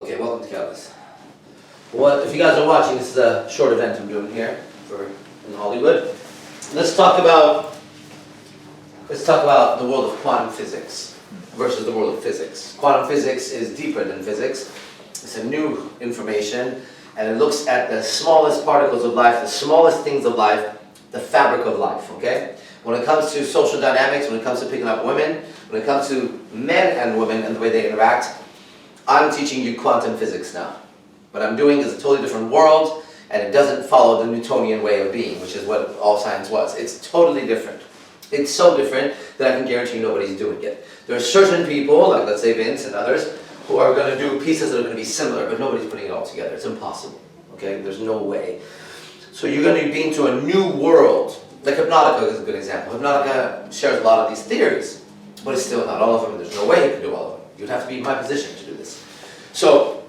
Okay, welcome to Catalyst. If you guys are watching, this is a short event I'm doing here in Hollywood. Let's talk about the world of quantum physics versus the world of physics. Quantum physics is deeper than physics. It's a new information, and it looks at the smallest particles of life, the smallest things of life, the fabric of life, okay? When it comes to social dynamics, when it comes to picking up women, when it comes to men and women and the way they interact, I'm teaching you quantum physics now. What I'm doing is a totally different world, and it doesn't follow the Newtonian way of being, which is what all science was. It's totally different. It's so different that I can guarantee you nobody's doing it. There are certain people, like let's say Vince and others, who are going to do pieces that are going to be similar, but nobody's putting it all together. It's impossible. Okay? There's no way. So you're going to be into a new world. Like Hypnotica is a good example. Hypnotica shares a lot of these theories, but it's still not all of them. There's no way you can do all of them. You'd have to be in my position to do this. So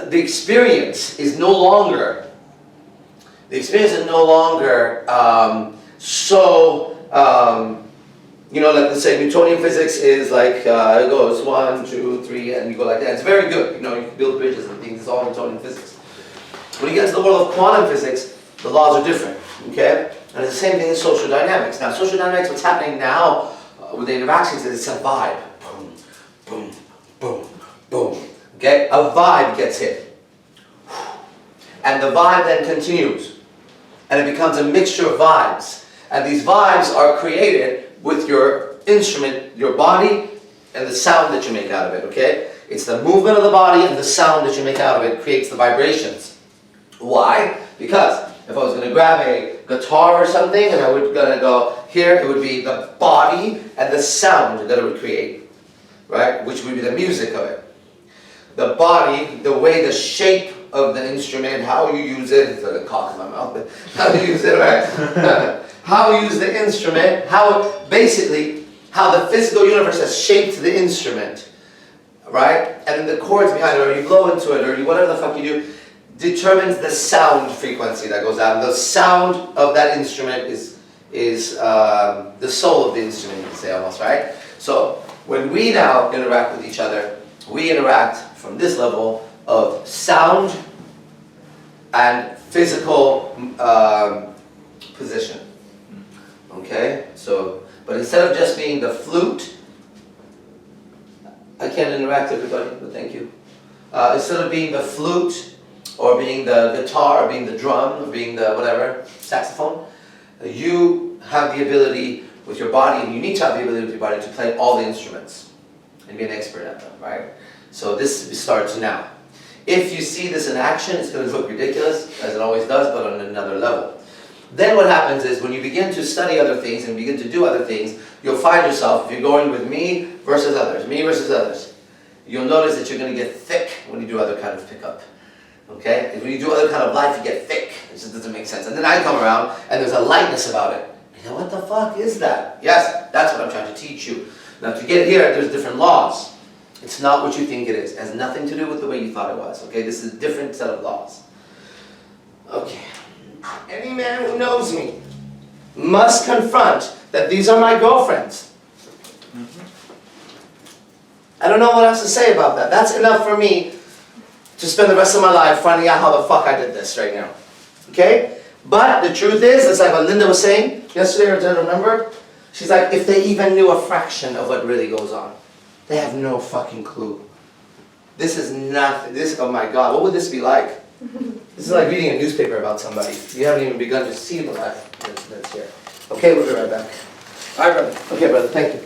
the experience is no longer you know, like let's say Newtonian physics is like it goes 1, 2, 3, and you go like that. It's very good. You know, you can build bridges and things. It's all Newtonian physics. When you get into the world of quantum physics, the laws are different. Okay, and it's the same thing in social dynamics. Now, social dynamics, what's happening now with the interactions is it's a vibe. Boom, boom, boom, boom. Okay, a vibe gets hit, and the vibe then continues, and it becomes a mixture of vibes. And these vibes are created with your instrument, your body, and the sound that you make out of it, okay? It's the movement of the body and the sound that you make out of it creates the vibrations. Why? Because if I was going to grab a guitar or something and I would gonna go here, it would be the body and the sound that it would create, right? Which would be the music of it. The body, the way, the shape of the instrument, how you use it, it's like a cock in my mouth, but how you use it, right? How you use the instrument, basically how the physical universe has shaped the instrument, right? And then the chords behind it, or you blow into it, or you, whatever the fuck you do, determines the sound frequency that goes out. And the sound of that instrument is the soul of the instrument, you can say almost, right? So when we now interact with each other, we interact from this level of sound and physical position. Okay? So, but instead of just being the flute, I can't interact with everybody, but thank you. Instead of being the flute, or being the guitar, or being the drum, or being the whatever, saxophone, you have the ability with your body, and you need to have the ability with your body to play all the instruments and be an expert at them, right? So this starts now. If you see this in action, it's going to look ridiculous, as it always does, but on another level. Then what happens is when you begin to study other things and begin to do other things, you'll find yourself, if you're going with me versus others, you'll notice that you're going to get thick when you do other kind of pickup. Okay? And when you do other kind of life, you get thick. It just doesn't make sense. And then I come around, and there's a lightness about it. You know, what the fuck is that? Yes, that's what I'm trying to teach you. Now, to get here, there's different laws. It's not what you think it is. It has nothing to do with the way you thought it was. Okay? This is a different set of laws. Okay. Any man who knows me must confront that these are my girlfriends. I don't know what else to say about that. That's enough for me to spend the rest of my life finding out how the fuck I did this right now. Okay? But the truth is, it's like what Linda was saying yesterday, or did I remember? She's like, if they even knew a fraction of what really goes on. They have no fucking clue. This is nothing. Oh my God, what would this be like? This is like reading a newspaper about somebody. You haven't even begun to see the life that's here. Okay, we'll be right back. All right, brother. Okay, brother, thank you.